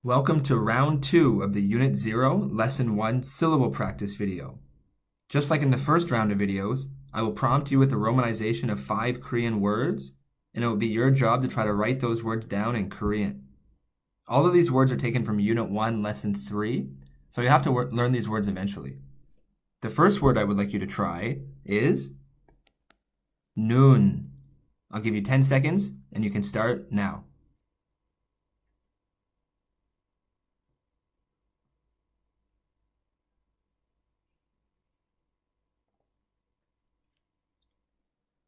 Welcome to round 2 of the Unit 0, Lesson 1 syllable practice video. Just like in the first round of videos, I will prompt you with the romanization of 5 Korean words, and it will be your job to try to write those words down in Korean. All of these words are taken from Unit 1, Lesson 3, so you have to learn these words eventually. The first word I would like you to try is noon. I'll give you 10 seconds, and you can start now.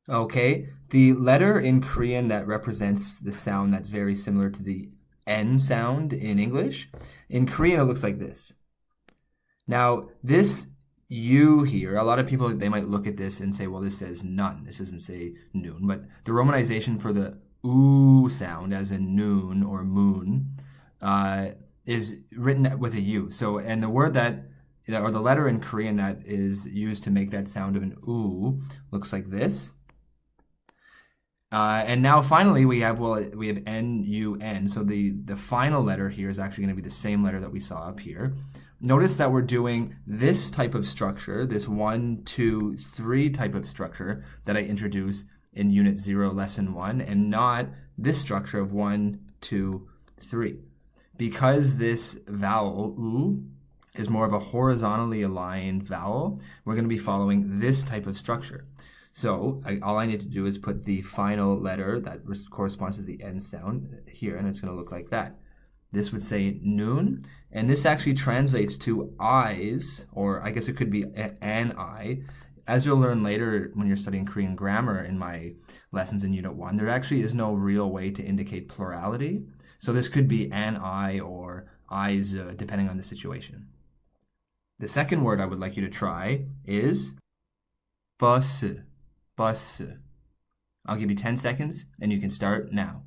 Okay, the letter in Korean that represents the sound that's very similar to the N sound in English, in Korean it looks like this. Now, this U here, a lot of people, they might look at this and say, well, this says none. This doesn't say noon. But the romanization for the oo sound, as in noon or moon, is written with a U. So, and the word that, or the letter in Korean that is used to make that sound of an oo looks like this. And now finally we have N-U-N. So the final letter here is actually going to be the same letter that we saw up here. Notice that we're doing this type of structure, this 1, 2, 3 type of structure that I introduced in Unit 0, Lesson 1, and not this structure of 1, 2, 3. Because this vowel, oo, is more of a horizontally aligned vowel, we're going to be following this type of structure. So all I need to do is put the final letter that corresponds to the N sound here, and it's going to look like that. This would say noon, and this actually translates to eyes, or I guess it could be an eye. As you'll learn later when you're studying Korean grammar in my lessons in Unit 1, there actually is no real way to indicate plurality. So this could be an eye or eyes, depending on the situation. The second word I would like you to try is bus. Bus. I'll give you 10 seconds, and you can start now.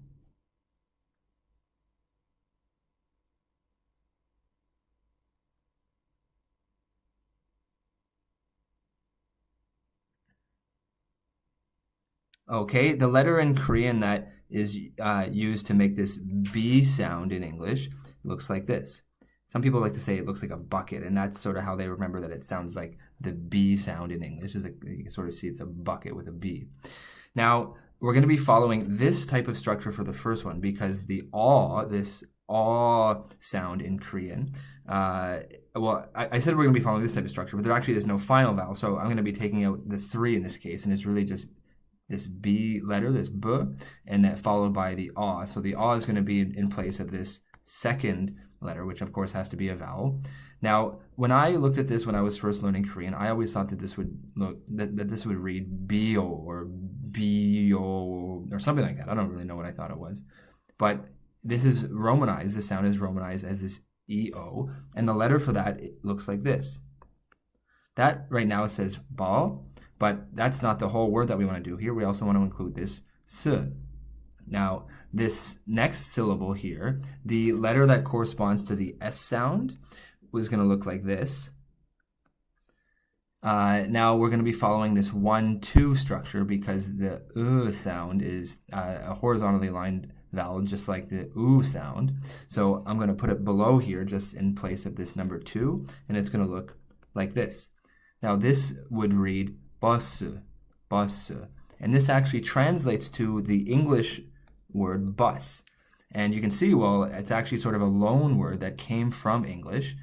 Okay, the letter in Korean that is used to make this B sound in English looks like this. Some people like to say it looks like a bucket, and that's sort of how they remember that it sounds like the B sound in English. Is like, you can sort of see it's a bucket with a B. Now, we're going to be following this type of structure for the first one because the aw, this aw sound in Korean, I said we're going to be following this type of structure, but there actually is no final vowel, so I'm going to be taking out the 3 in this case, and it's really just this B letter, this B, and that followed by the aw. So the aw is going to be in place of this second letter, which of course has to be a vowel. Now, when I looked at this when I was first learning Korean, I always thought that this would this would read bio or bio or something like that. I don't really know what I thought it was, but this is romanized. The sound is romanized as this EO, and the letter for that looks like this. That right now says ball, but that's not the whole word that we want to do here. We also want to include this s. Now, this next syllable here, the letter that corresponds to the S sound was going to look like this. Now, we're going to be following this 1, 2 structure because the sound is a horizontally aligned vowel, just like the oo sound. So I'm going to put it below here, just in place of this number 2, and it's going to look like this. Now, this would read bus, bus, and this actually translates to the English word bus. And you can see, well, it's actually sort of a loan word that came from English.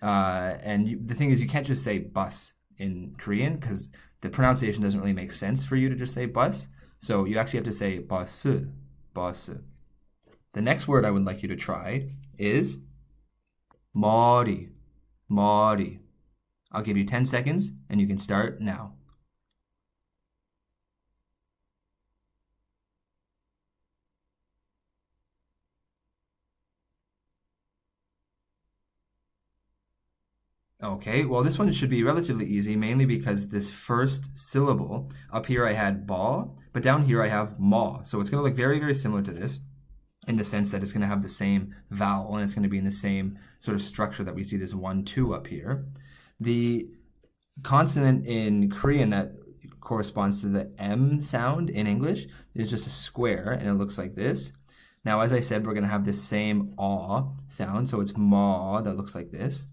The thing is, you can't just say bus in Korean because the pronunciation doesn't really make sense for you to just say bus. So you actually have to say bus, bus. The next word I would like you to try is Maudie, Maudie. I'll give you 10 seconds and you can start now. Okay, well this one should be relatively easy, mainly because this first syllable, up here I had ball, but down here I have maw. So it's going to look very, very similar to this in the sense that it's going to have the same vowel and it's going to be in the same sort of structure that we see this 1, 2 up here. The consonant in Korean that corresponds to the M sound in English is just a square, and it looks like this. Now, as I said, we're going to have this same aw sound, so it's ma that looks like this.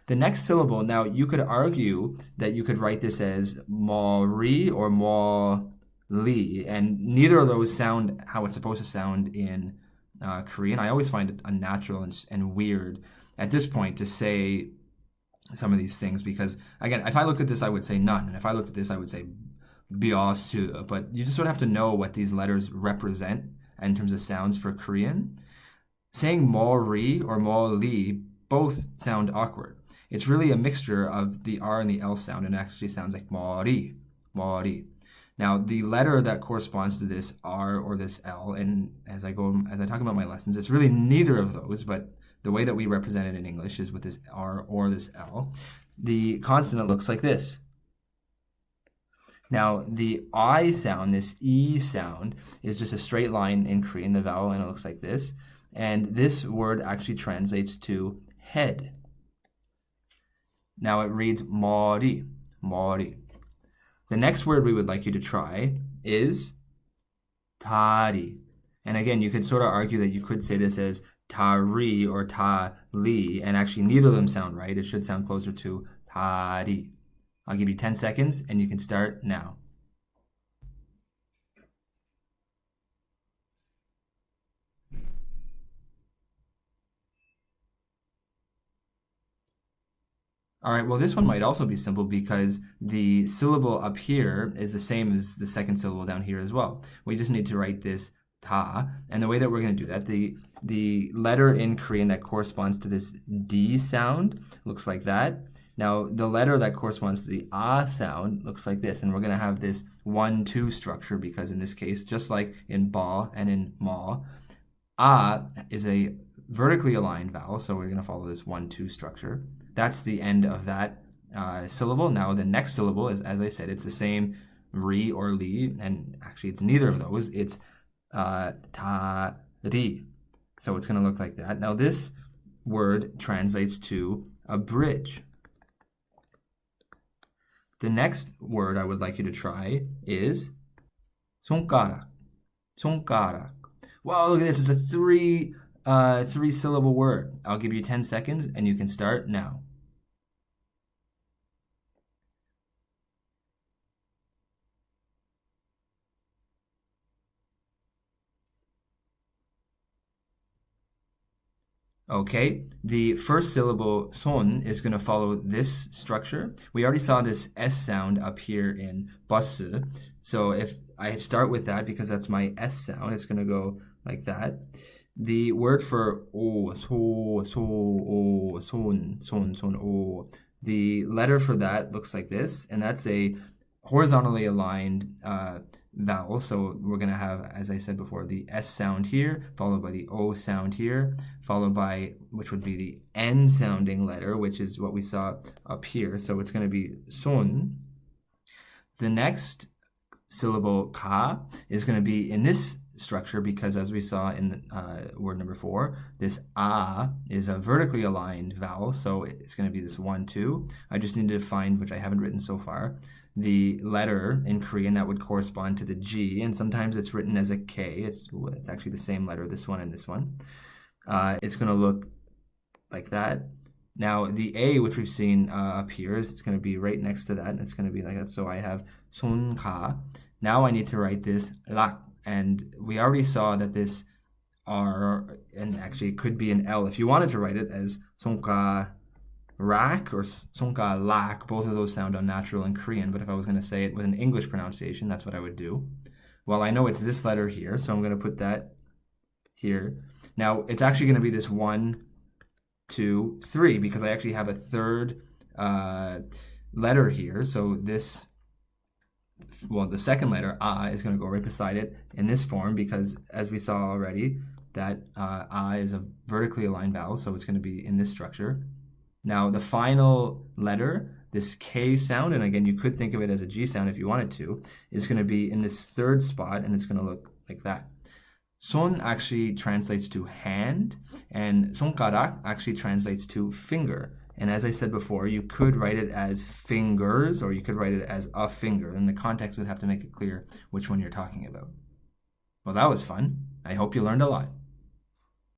The next syllable, now you could argue that you could write this as ma-ri or ma-li, and neither of those sound how it's supposed to sound in Korean. I always find it unnatural and weird at this point to say some of these things because, again, if I looked at this, I would say none, and if I looked at this, I would say biasu, but you just sort of have to know what these letters represent in terms of sounds for Korean. Saying ma-ri or ma-li both sound awkward. It's really a mixture of the R and the L sound, and it actually sounds like ma-ri, ma-ri. Now, the letter that corresponds to this R or this L, and as I talk about my lessons, it's really neither of those, but the way that we represent it in English is with this R or this L. The consonant looks like this. Now, the I sound, this E sound, is just a straight line in Korean, the vowel, and it looks like this. And this word actually translates to head. Now it reads Maudie, Maudie. The next word we would like you to try is Toddie. And again, you could sort of argue that you could say this as Tari or Ta-li, and actually neither of them sound right. It should sound closer to Toddie. I'll give you 10 seconds and you can start now. All right, well, this one might also be simple because the syllable up here is the same as the second syllable down here as well. We just need to write this ta, and the way that we're going to do that, the letter in Korean that corresponds to this D sound looks like that. Now, the letter that corresponds to the ah sound looks like this, and we're going to have this 1-2 structure because in this case, just like in ba and in ma, ah is a vertically aligned vowel, so we're going to follow this 1-2 structure. That's the end of that syllable. Now, the next syllable is, as I said, it's the same ri or li, and actually it's neither of those. It's ta-ri. So it's going to look like that. Now, this word translates to a bridge. The next word I would like you to try is 손가락. 손가락. Wow, look at this. It's a three-syllable word. I'll give you 10 seconds, and you can start now. Okay, the first syllable, 손, is going to follow this structure. We already saw this S sound up here in bus. So if I start with that, because that's my S sound, it's going to go like that. The word for o, so, o, son, o, the letter for that looks like this, and that's a horizontally aligned vowel. So we're going to have, as I said before, the S sound here, followed by the O sound here, followed by, which would be the N sounding letter, which is what we saw up here. So it's going to be son. The next syllable, ka, is going to be in this structure because, as we saw in word number 4, this ah is a vertically aligned vowel, so it's going to be this 1-2. I just need to find, which I haven't written so far, the letter in Korean that would correspond to the G, and sometimes it's written as a K. It's actually the same letter, this one and this one. It's going to look like that. Now, the A, which we've seen up here, is going to be right next to that, and it's going to be like that. So I have 손가. Now I need to write this 락, and we already saw that this R, and actually it could be an L. If you wanted to write it as 손가 rak or 손가 lak, both of those sound unnatural in Korean, but if I was going to say it with an English pronunciation, that's what I would do. Well, I know it's this letter here, so I'm going to put that here. Now, it's actually going to be this 1, 2, 3, because I actually have a third letter here. So this, well, the second letter, ah, is going to go right beside it in this form because, as we saw already, that ah is a vertically aligned vowel, so it's going to be in this structure. Now, the final letter, this K sound, and again, you could think of it as a G sound if you wanted to, is going to be in this third spot, and it's going to look like that. 손 actually translates to hand, and 손가락 actually translates to finger. And as I said before, you could write it as fingers, or you could write it as a finger, and the context would have to make it clear which one you're talking about. Well, that was fun. I hope you learned a lot.